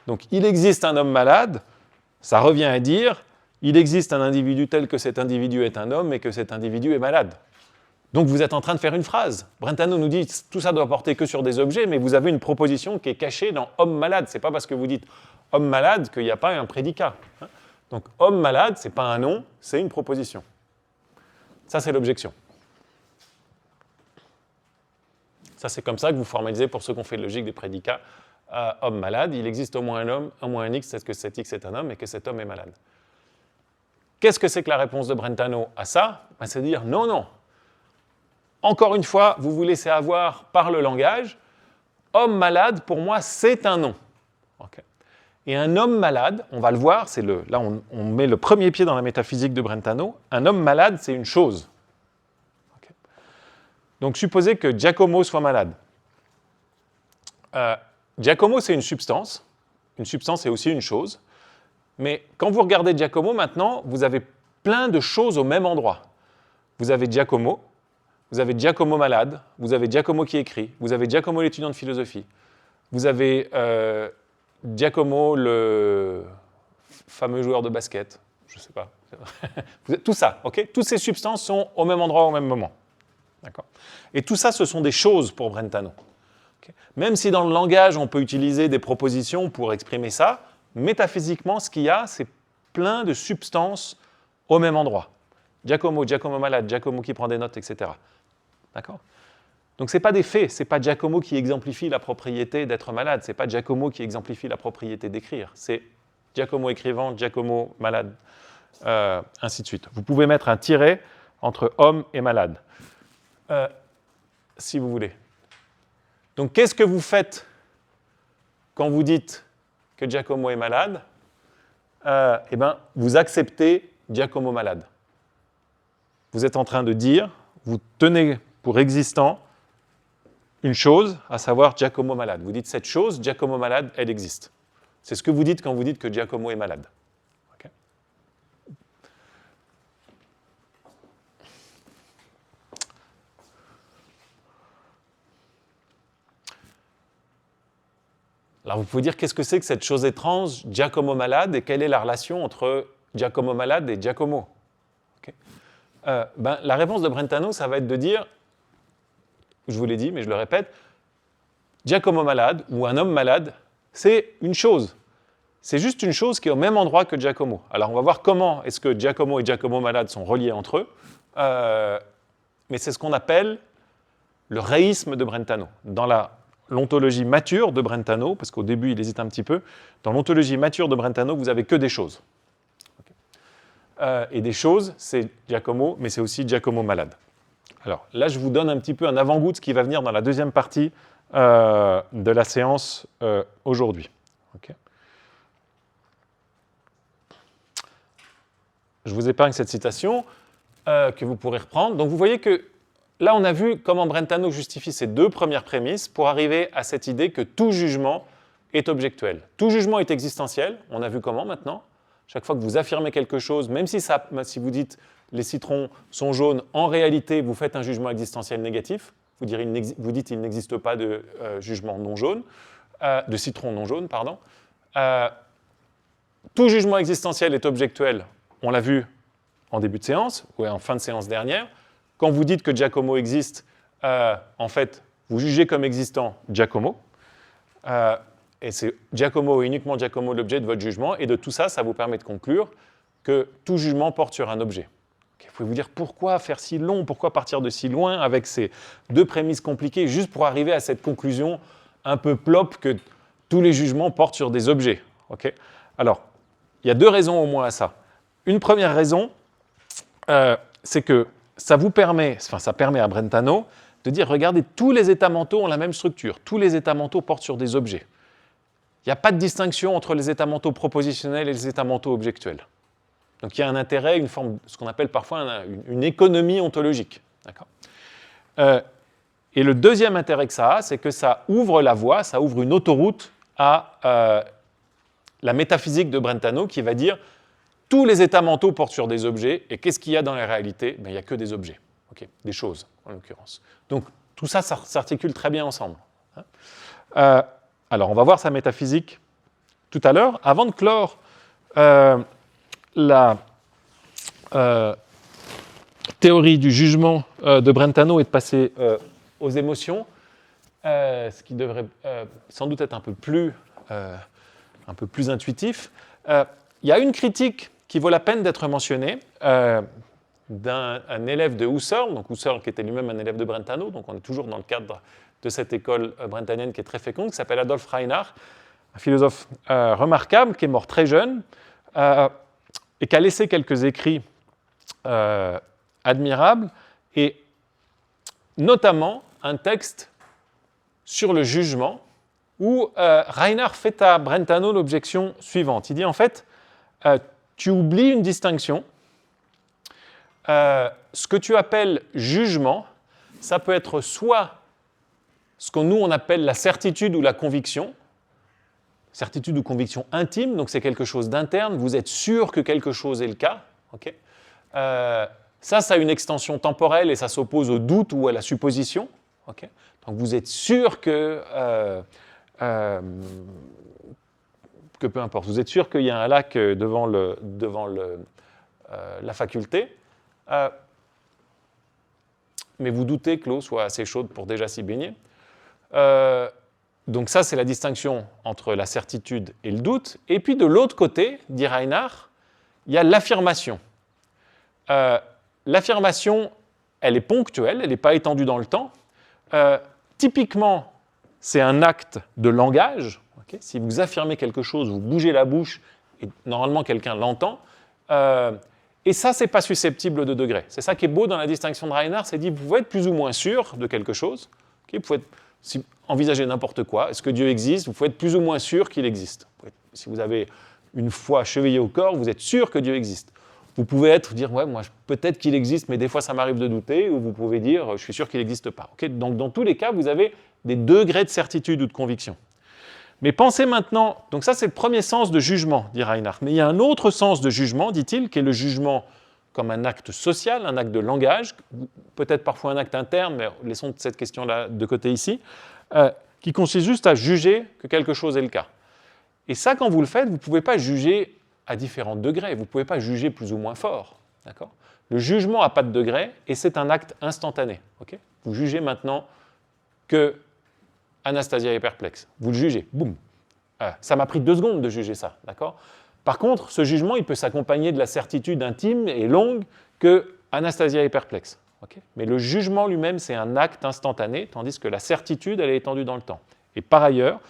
Donc « il existe un homme malade », ça revient à dire « il existe un individu tel que cet individu est un homme et que cet individu est malade ». Donc vous êtes en train de faire une phrase. Brentano nous dit tout ça doit porter que sur des objets, mais vous avez une proposition qui est cachée dans homme malade. Ce n'est pas parce que vous dites homme malade qu'il n'y a pas un prédicat. Donc homme malade, ce n'est pas un nom, c'est une proposition. Ça, c'est l'objection. Ça, c'est comme ça que vous formalisez pour ceux qui ont fait logique des prédicats. Homme malade, il existe au moins un homme, au moins un X, c'est que cet X est un homme et que cet homme est malade. Qu'est-ce que c'est que la réponse de Brentano à ça? C'est de dire non. Encore une fois, vous vous laissez avoir par le langage. Homme malade, pour moi, c'est un nom. Okay. Et un homme malade, on va le voir, là on met le premier pied dans la métaphysique de Brentano. Un homme malade, c'est une chose. Okay. Donc supposez que Giacomo soit malade. Giacomo, c'est une substance. Une substance est aussi une chose. Mais quand vous regardez Giacomo, maintenant, vous avez plein de choses au même endroit. Vous avez Giacomo. Vous avez Giacomo malade, vous avez Giacomo qui écrit, vous avez Giacomo l'étudiant de philosophie, vous avez Giacomo, le fameux joueur de basket, je ne sais pas. Tout ça, ok? Toutes ces substances sont au même endroit au même moment. D'accord? Et tout ça, ce sont des choses pour Brentano. Okay? Même si dans le langage, on peut utiliser des propositions pour exprimer ça, métaphysiquement, ce qu'il y a, c'est plein de substances au même endroit. Giacomo, Giacomo malade, Giacomo qui prend des notes, etc. D'accord? Donc, ce n'est pas des faits, ce n'est pas Giacomo qui exemplifie la propriété d'être malade, ce n'est pas Giacomo qui exemplifie la propriété d'écrire, c'est Giacomo écrivant, Giacomo malade, ainsi de suite. Vous pouvez mettre un tiret entre homme et malade, si vous voulez. Donc, qu'est-ce que vous faites quand vous dites que Giacomo est malade? Eh bien, vous acceptez Giacomo malade. Vous êtes en train de dire, vous tenez pour existant une chose, à savoir Giacomo malade. Vous dites cette chose, Giacomo malade, elle existe. C'est ce que vous dites quand vous dites que Giacomo est malade. Okay. Alors vous pouvez dire qu'est-ce que c'est que cette chose étrange, Giacomo malade, et quelle est la relation entre Giacomo malade et Giacomo? Okay. La réponse de Brentano, ça va être de dire, je vous l'ai dit, mais je le répète, Giacomo malade, ou un homme malade, c'est une chose. C'est juste une chose qui est au même endroit que Giacomo. Alors on va voir comment est-ce que Giacomo et Giacomo malade sont reliés entre eux, mais c'est ce qu'on appelle le réisme de Brentano. Dans l'ontologie mature de Brentano, parce qu'au début il hésite un petit peu, dans l'ontologie mature de Brentano, vous n'avez que des choses. Et des choses, c'est Giacomo, mais c'est aussi Giacomo malade. Alors là, je vous donne un petit peu un avant-goût de ce qui va venir dans la deuxième partie de la séance aujourd'hui. Okay. Je vous épargne cette citation que vous pourrez reprendre. Donc vous voyez que là, on a vu comment Brentano justifie ces deux premières prémices pour arriver à cette idée que tout jugement est objectuel. Tout jugement est existentiel. On a vu comment maintenant. Chaque fois que vous affirmez quelque chose, même si vous dites les citrons sont jaunes, en réalité, vous faites un jugement existentiel négatif. Vous dites il n'existe pas de jugement non jaune, de citron non jaune, pardon. Tout jugement existentiel est objectuel. On l'a vu en début de séance, ou en fin de séance dernière. Quand vous dites que Giacomo existe, en fait, vous jugez comme existant Giacomo. Et c'est Giacomo et uniquement Giacomo l'objet de votre jugement. Et de tout ça, ça vous permet de conclure que tout jugement porte sur un objet. Vous pouvez vous dire pourquoi faire si long, pourquoi partir de si loin avec ces deux prémices compliquées, juste pour arriver à cette conclusion un peu plop que tous les jugements portent sur des objets. Okay. Alors, il y a deux raisons au moins à ça. Une première raison, c'est que ça permet à Brentano de dire, regardez, tous les états mentaux ont la même structure, tous les états mentaux portent sur des objets. Il n'y a pas de distinction entre les états mentaux propositionnels et les états mentaux objectuels. Donc il y a un intérêt, une forme, ce qu'on appelle parfois une économie ontologique. D'accord. Et le deuxième intérêt que ça a, c'est que ça ouvre la voie, ça ouvre une autoroute à la métaphysique de Brentano qui va dire tous les états mentaux portent sur des objets, et qu'est-ce qu'il y a dans la réalité? Il n'y a que des objets, okay, des choses en l'occurrence. Donc tout ça, ça s'articule très bien ensemble. Alors on va voir sa métaphysique tout à l'heure. Avant de clore la théorie du jugement de Brentano et de passer aux émotions, ce qui devrait sans doute être un peu plus intuitif. Il y a une critique qui vaut la peine d'être mentionnée d'un élève de Husserl, donc Husserl qui était lui-même un élève de Brentano, donc on est toujours dans le cadre de cette école brentanienne qui est très féconde, qui s'appelle Adolf Reinhardt, un philosophe remarquable qui est mort très jeune, et qui a laissé quelques écrits admirables, et notamment un texte sur le jugement, où Reinhardt fait à Brentano l'objection suivante. Il dit en fait, tu oublies une distinction. Ce que tu appelles jugement, ça peut être soit ce que nous on appelle la certitude ou la conviction, certitude ou conviction intime, donc c'est quelque chose d'interne, vous êtes sûr que quelque chose est le cas. Okay. Ça a une extension temporelle et ça s'oppose au doute ou à la supposition. Okay. Donc vous êtes sûr que que peu importe. Vous êtes sûr qu'il y a un lac devant la faculté, mais vous doutez que l'eau soit assez chaude pour déjà s'y baigner. Donc ça, c'est la distinction entre la certitude et le doute. Et puis de l'autre côté, dit Reinhardt, il y a l'affirmation. L'affirmation, elle est ponctuelle, elle n'est pas étendue dans le temps. Typiquement, c'est un acte de langage. Okay, si vous affirmez quelque chose, vous bougez la bouche, et normalement quelqu'un l'entend. Et ça, ce n'est pas susceptible de degré. C'est ça qui est beau dans la distinction de Reinhardt, c'est dit, vous pouvez être plus ou moins sûr de quelque chose. Okay, vous pouvez envisager n'importe quoi. Est-ce que Dieu existe? Vous pouvez être plus ou moins sûr qu'il existe. Si vous avez une foi chevillée au corps, vous êtes sûr que Dieu existe. Vous pouvez dire, ouais, moi, peut-être qu'il existe, mais des fois, ça m'arrive de douter, ou vous pouvez dire, je suis sûr qu'il n'existe pas. Okay, donc, dans tous les cas, vous avez des degrés de certitude ou de conviction. Mais pensez maintenant, donc ça, c'est le premier sens de jugement, dit Reinhardt. Mais il y a un autre sens de jugement, dit-il, qui est le jugement comme un acte social, un acte de langage, peut-être parfois un acte interne, mais laissons cette question-là de côté ici, qui consiste juste à juger que quelque chose est le cas. Et ça, quand vous le faites, vous ne pouvez pas juger à différents degrés, vous ne pouvez pas juger plus ou moins fort. D'accord ? Le jugement n'a pas de degré, et c'est un acte instantané. Okay ? Vous jugez maintenant que Anastasia est perplexe. Vous le jugez, boum. Ça m'a pris 2 secondes de juger ça. D'accord ? Par contre, ce jugement, il peut s'accompagner de la certitude intime et longue que Anastasia est perplexe. Okay ? Mais le jugement lui-même, c'est un acte instantané, tandis que la certitude, elle est étendue dans le temps. Et par ailleurs,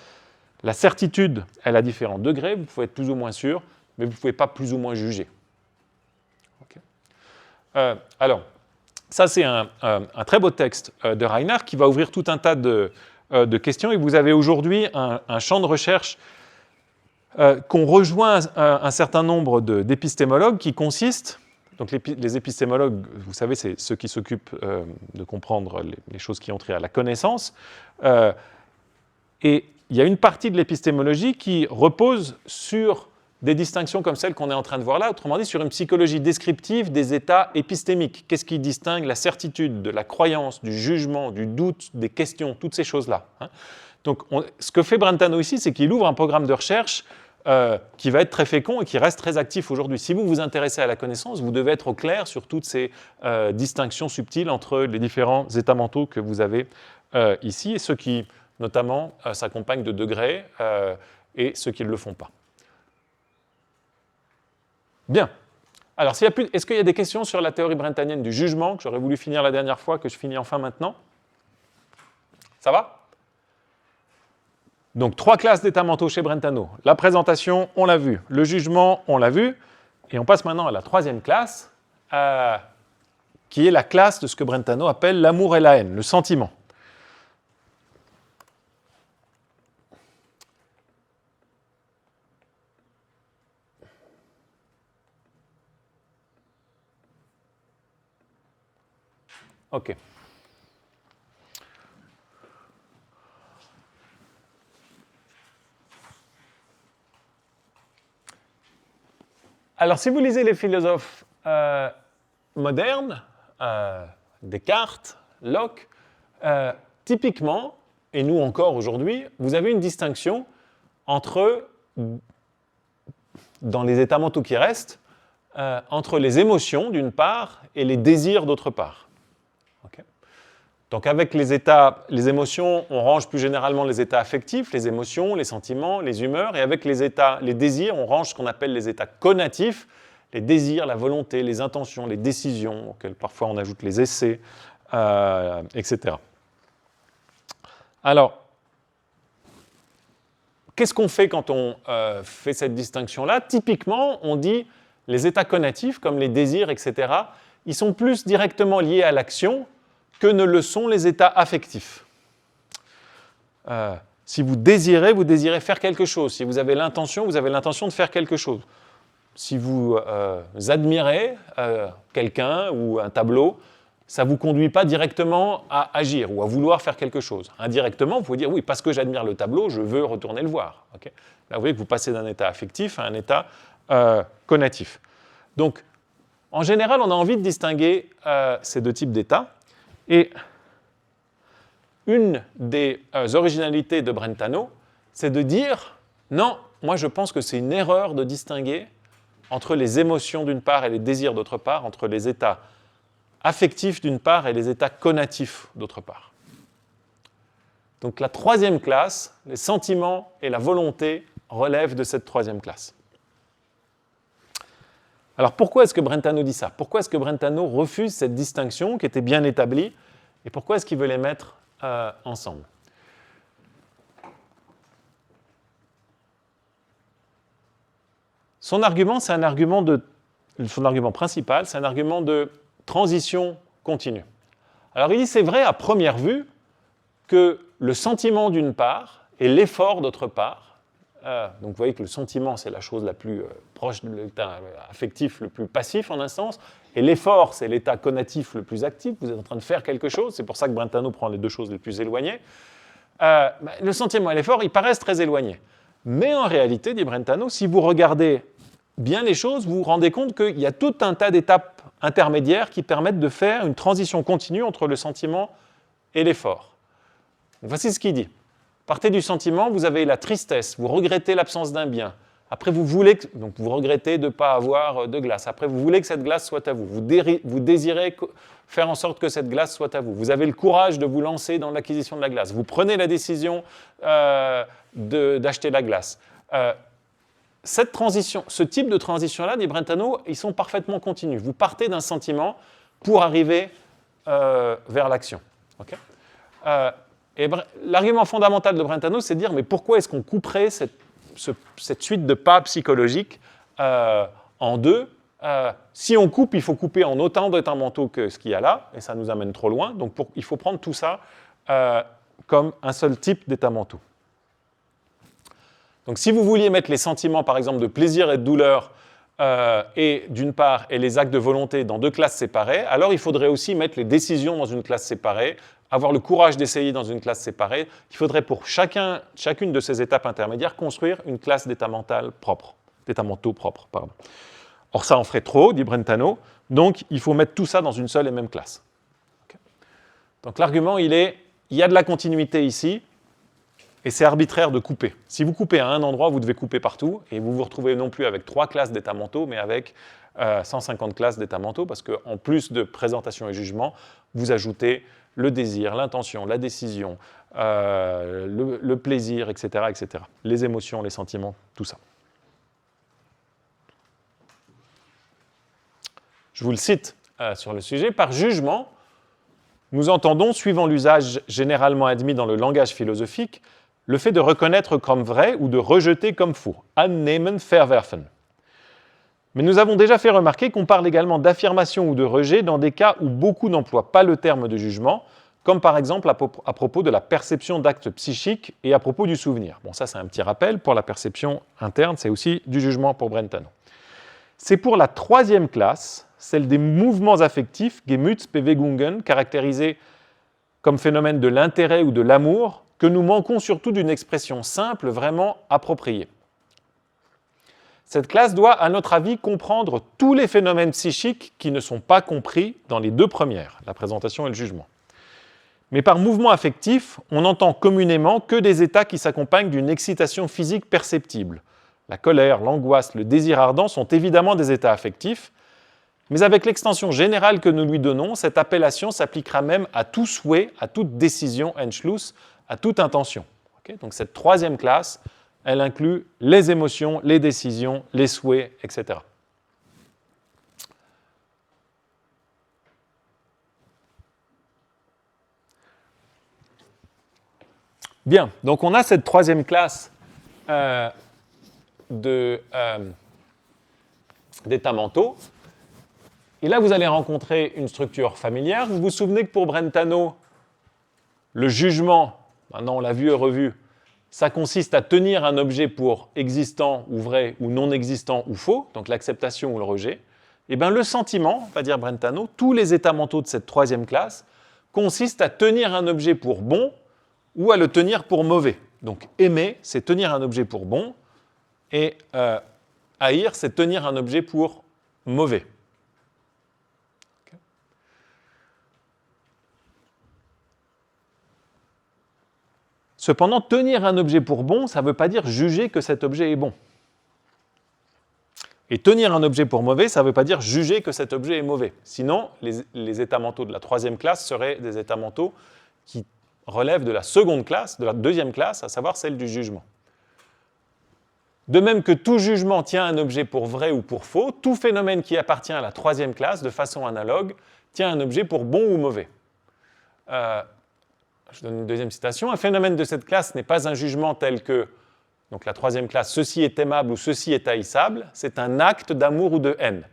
la certitude, elle a différents degrés, vous pouvez être plus ou moins sûr, mais vous ne pouvez pas plus ou moins juger. Okay ? Alors, ça c'est un très beau texte de Reinhardt qui va ouvrir tout un tas de questions, et vous avez aujourd'hui un champ de recherche qu'on rejoint un certain nombre d'épistémologues qui consiste, donc les épistémologues, vous savez, c'est ceux qui s'occupent de comprendre les choses qui ont trait à la connaissance, et il y a une partie de l'épistémologie qui repose sur des distinctions comme celles qu'on est en train de voir là, autrement dit sur une psychologie descriptive des états épistémiques. Qu'est-ce qui distingue la certitude de la croyance, du jugement, du doute, des questions, toutes ces choses-là. Donc ce que fait Brentano ici, c'est qu'il ouvre un programme de recherche qui va être très fécond et qui reste très actif aujourd'hui. Si vous vous intéressez à la connaissance, vous devez être au clair sur toutes ces distinctions subtiles entre les différents états mentaux que vous avez ici, et ceux qui, notamment, s'accompagnent de degrés et ceux qui ne le font pas. Bien. Alors, est-ce qu'il y a des questions sur la théorie brentanienne du jugement, que j'aurais voulu finir la dernière fois, que je finis enfin maintenant? Ça va? Donc, 3 classes d'états mentaux chez Brentano. La présentation, on l'a vu. Le jugement, on l'a vu. Et on passe maintenant à la 3e classe, qui est la classe de ce que Brentano appelle l'amour et la haine, le sentiment. OK. Alors, si vous lisez les philosophes modernes, Descartes, Locke, typiquement, et nous encore aujourd'hui, vous avez une distinction entre, dans les états mentaux qui restent, entre les émotions d'une part et les désirs d'autre part. Okay. Donc avec les émotions, on range plus généralement les états affectifs, les émotions, les sentiments, les humeurs, et avec les désirs, on range ce qu'on appelle les états conatifs, les désirs, la volonté, les intentions, les décisions, auxquelles parfois on ajoute les essais, etc. Alors, qu'est-ce qu'on fait quand on fait cette distinction-là? Typiquement, on dit les états conatifs, comme les désirs, etc., ils sont plus directement liés à l'action que ne le sont les états affectifs. Si vous désirez faire quelque chose. Si vous avez l'intention de faire quelque chose. Si vous admirez quelqu'un ou un tableau, ça ne vous conduit pas directement à agir ou à vouloir faire quelque chose. Indirectement, vous pouvez dire, oui, parce que j'admire le tableau, je veux retourner le voir. Okay. Là, vous voyez que vous passez d'un état affectif à un état conatif. Donc, en général, on a envie de distinguer ces 2 types d'états. Et une des originalités de Brentano, c'est de dire, non, moi je pense que c'est une erreur de distinguer entre les émotions d'une part et les désirs d'autre part, entre les états affectifs d'une part et les états conatifs d'autre part. Donc la troisième classe, les sentiments et la volonté, relèvent de cette troisième classe. Alors pourquoi est-ce que Brentano dit ça? Pourquoi est-ce que Brentano refuse cette distinction qui était bien établie? Et pourquoi est-ce qu'il veut les mettre ensemble? Son argument, c'est un argument son argument principal, c'est un argument de transition continue. Alors il dit, c'est vrai à première vue que le sentiment d'une part et l'effort d'autre part, donc vous voyez que le sentiment, c'est la chose la plus proche de l'état affectif le plus passif en un sens, et l'effort, c'est l'état conatif le plus actif, vous êtes en train de faire quelque chose, c'est pour ça que Brentano prend les deux choses les plus éloignées. Le sentiment et l'effort, ils paraissent très éloignés. Mais en réalité, dit Brentano, si vous regardez bien les choses, vous vous rendez compte qu'il y a tout un tas d'étapes intermédiaires qui permettent de faire une transition continue entre le sentiment et l'effort. Donc voici ce qu'il dit. Partez du sentiment, vous avez la tristesse, vous regrettez l'absence d'un bien. Après, vous regrettez de ne pas avoir de glace. Après, vous voulez que cette glace soit à vous. Vous désirez faire en sorte que cette glace soit à vous. Vous avez le courage de vous lancer dans l'acquisition de la glace. Vous prenez la décision d'acheter la glace. Cette transition, ce type de transition-là, dit Brentano, ils sont parfaitement continus. Vous partez d'un sentiment pour arriver vers l'action. Okay? Et l'argument fondamental de Brentano, c'est de dire, mais pourquoi est-ce qu'on couperait cette suite de pas psychologiques en deux? Si on coupe, il faut couper en autant d'états mentaux que ce qu'il y a là, et ça nous amène trop loin. Donc il faut prendre tout ça comme un seul type d'états mentaux. Donc si vous vouliez mettre les sentiments, par exemple, de plaisir et de douleur, et d'une part, et les actes de volonté dans deux classes séparées, alors il faudrait aussi mettre les décisions dans une classe séparée, avoir le courage d'essayer dans une classe séparée. Il faudrait pour chacune de ces étapes intermédiaires construire une classe d'état mentaux propres. Or ça en ferait trop, dit Brentano, donc il faut mettre tout ça dans une seule et même classe. Okay. Donc l'argument, il y a de la continuité ici, et c'est arbitraire de couper. Si vous coupez à un endroit, vous devez couper partout, et vous vous retrouvez non plus avec 3 classes d'états mentaux, mais avec 150 classes d'états mentaux, parce qu'en plus de présentation et jugement, vous ajoutez le désir, l'intention, la décision, le plaisir, etc., etc. Les émotions, les sentiments, tout ça. Je vous le cite sur le sujet. Par jugement, nous entendons, suivant l'usage généralement admis dans le langage philosophique, le fait de reconnaître comme vrai ou de rejeter comme faux. Annehmen, verwerfen. Mais nous avons déjà fait remarquer qu'on parle également d'affirmation ou de rejet dans des cas où beaucoup n'emploient pas le terme de jugement, comme par exemple à propos de la perception d'actes psychiques et à propos du souvenir. Bon, ça c'est un petit rappel, pour la perception interne, c'est aussi du jugement pour Brentano. C'est pour la troisième classe, celle des mouvements affectifs, Gemütsbewegungen, caractérisés comme phénomène de l'intérêt ou de l'amour, que nous manquons surtout d'une expression simple, vraiment appropriée. Cette classe doit, à notre avis, comprendre tous les phénomènes psychiques qui ne sont pas compris dans les deux premières, la présentation et le jugement. Mais par mouvement affectif, on n'entend communément que des états qui s'accompagnent d'une excitation physique perceptible. La colère, l'angoisse, le désir ardent sont évidemment des états affectifs, mais avec l'extension générale que nous lui donnons, cette appellation s'appliquera même à tout souhait, à toute décision, Entschluss, à toute intention. Okay? Donc cette troisième classe, elle inclut les émotions, les décisions, les souhaits, etc. Bien, donc on a cette troisième classe d'états mentaux. Et là, vous allez rencontrer une structure familière. Vous vous souvenez que pour Brentano, le jugement, maintenant on l'a vu et revu, ça consiste à tenir un objet pour existant ou vrai ou non existant ou faux, donc l'acceptation ou le rejet. Et bien le sentiment, va dire Brentano, tous les états mentaux de cette troisième classe consistent à tenir un objet pour bon ou à le tenir pour mauvais. Donc aimer, c'est tenir un objet pour bon, et haïr, c'est tenir un objet pour mauvais. Okay. Cependant, tenir un objet pour bon, ça ne veut pas dire juger que cet objet est bon. Et tenir un objet pour mauvais, ça ne veut pas dire juger que cet objet est mauvais. Sinon, les états mentaux de la troisième classe seraient des états mentaux qui relèvent de la seconde classe, de la deuxième classe, à savoir celle du jugement. De même que tout jugement tient un objet pour vrai ou pour faux, tout phénomène qui appartient à la troisième classe, de façon analogue, tient un objet pour bon ou mauvais. Je donne une deuxième citation. Un phénomène de cette classe n'est pas un jugement tel que, donc la troisième classe, ceci est aimable ou ceci est haïssable, c'est un acte d'amour ou de haine.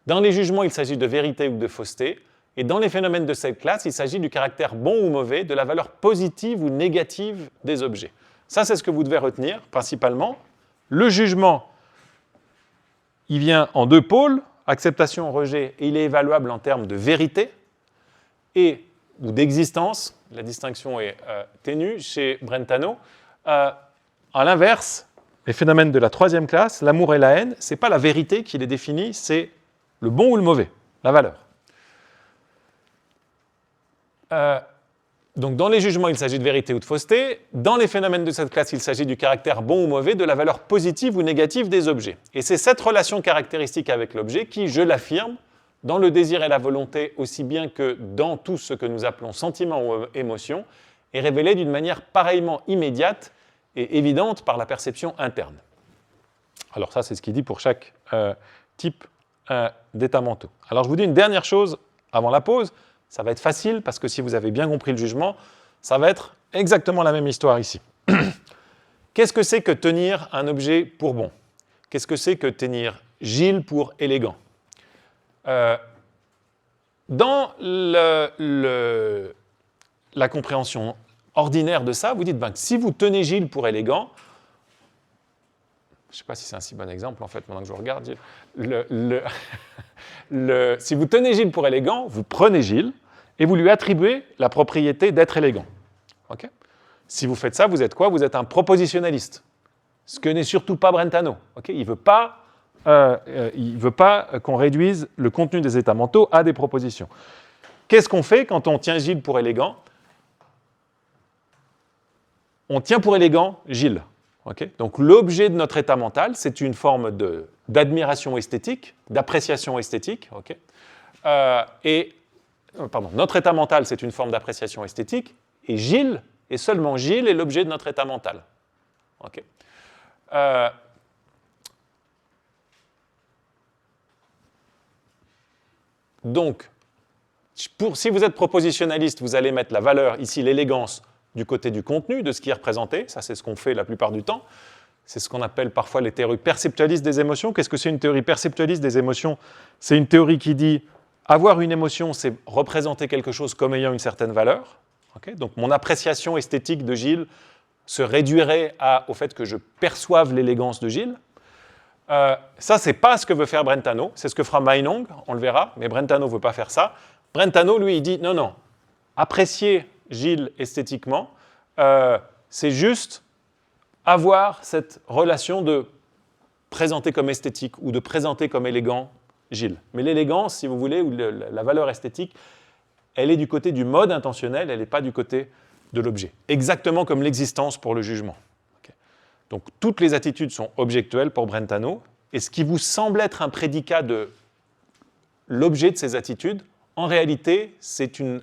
Dans les jugements, il s'agit de vérité ou de fausseté, et dans les phénomènes de cette classe, il s'agit du caractère bon ou mauvais, de la valeur positive ou négative des objets. Ça, c'est ce que vous devez retenir, principalement. Le jugement, il vient en deux pôles, acceptation, rejet, et il est évaluable en termes de vérité ou d'existence. La distinction est ténue chez Brentano. À l'inverse, les phénomènes de la troisième classe, l'amour et la haine, ce n'est pas la vérité qui les définit, c'est le bon ou le mauvais, la valeur. Donc dans les jugements, il s'agit de vérité ou de fausseté. Dans les phénomènes de cette classe, il s'agit du caractère bon ou mauvais, de la valeur positive ou négative des objets. Et c'est cette relation caractéristique avec l'objet qui, je l'affirme, dans le désir et la volonté, aussi bien que dans tout ce que nous appelons sentiment ou émotion, est révélée d'une manière pareillement immédiate et évidente par la perception interne. Alors ça, c'est ce qu'il dit pour chaque type d'état mentaux. Alors je vous dis une dernière chose avant la pause. Ça va être facile parce que si vous avez bien compris le jugement, ça va être exactement la même histoire ici. Qu'est-ce que c'est que tenir un objet pour bon? Qu'est-ce que c'est que tenir Gilles pour élégant? Dans la compréhension ordinaire de ça, vous dites que si vous tenez Gilles pour élégant, je ne sais pas si c'est un si bon exemple en fait, maintenant que je regarde, si vous tenez Gilles pour élégant, vous prenez Gilles et vous lui attribuez la propriété d'être élégant. Okay? Si vous faites ça, vous êtes quoi? Vous êtes un propositionnaliste, ce que n'est surtout pas Brentano. Okay? Il ne veut pas qu'on réduise le contenu des états mentaux à des propositions. Qu'est-ce qu'on fait quand on tient Gilles pour élégant? On tient pour élégant Gilles. Okay? Donc l'objet de notre état mental, c'est une forme d'admiration esthétique, d'appréciation esthétique. Okay? Notre état mental, c'est une forme d'appréciation esthétique, et Gilles, et seulement Gilles, est l'objet de notre état mental. Okay? Donc, si vous êtes propositionnaliste, vous allez mettre la valeur, ici l'élégance, du côté du contenu, de ce qui est représenté. Ça, c'est ce qu'on fait la plupart du temps. C'est ce qu'on appelle parfois les théories perceptualistes des émotions. Qu'est-ce que c'est une théorie perceptualiste des émotions? C'est une théorie qui dit avoir une émotion, c'est représenter quelque chose comme ayant une certaine valeur. Okay? Donc, mon appréciation esthétique de Gilles se réduirait au fait que je perçoive l'élégance de Gilles. Ça, ce n'est pas ce que veut faire Brentano. C'est ce que fera Meinong, on le verra, mais Brentano ne veut pas faire ça. Brentano, lui, il dit non, apprécier Gilles esthétiquement, c'est juste avoir cette relation de présenter comme esthétique ou de présenter comme élégant Gilles. Mais l'élégance, si vous voulez, ou la valeur esthétique, elle est du côté du mode intentionnel, elle n'est pas du côté de l'objet. Exactement comme l'existence pour le jugement. Okay. Donc toutes les attitudes sont objectuelles pour Brentano, et ce qui vous semble être un prédicat de l'objet de ces attitudes, en réalité, c'est une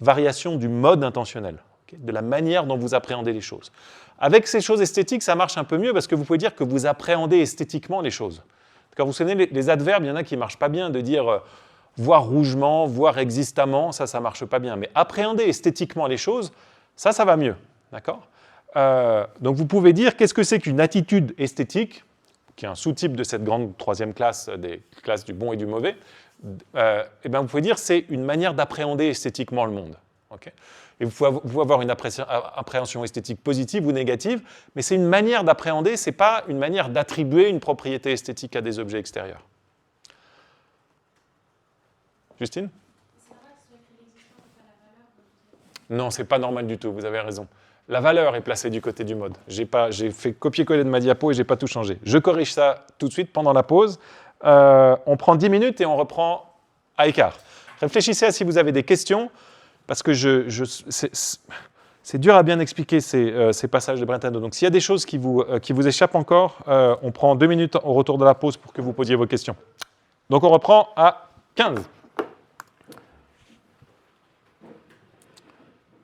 variation du mode intentionnel, okay, de la manière dont vous appréhendez les choses. Avec ces choses esthétiques, ça marche un peu mieux parce que vous pouvez dire que vous appréhendez esthétiquement les choses. Quand vous savez, les adverbes, il y en a qui ne marchent pas bien, de dire voir rougement, voir existamment, ça ne marche pas bien. Mais appréhender esthétiquement les choses, ça va mieux. D'accord ? Donc vous pouvez dire qu'est-ce que c'est qu'une attitude esthétique, qui est un sous-type de cette grande troisième classe, des classes du bon et du mauvais. Et bien vous pouvez dire c'est une manière d'appréhender esthétiquement le monde. Okay? Et vous pouvez avoir une appréhension esthétique positive ou négative, mais c'est une manière d'appréhender, ce n'est pas une manière d'attribuer une propriété esthétique à des objets extérieurs. Justine ? C'est normal que ce soit écrit l'existence et pas la valeur? Non, ce n'est pas normal du tout, vous avez raison. La valeur est placée du côté du mode. J'ai fait copier-coller de ma diapo et je n'ai pas tout changé. Je corrige ça tout de suite pendant la pause. On prend 10 minutes et on reprend à écart. Réfléchissez à si vous avez des questions, parce que C'est dur à bien expliquer ces passages de Brentano. Donc s'il y a des choses qui vous échappent encore, on prend 2 minutes au retour de la pause pour que vous posiez vos questions. Donc on reprend à 15.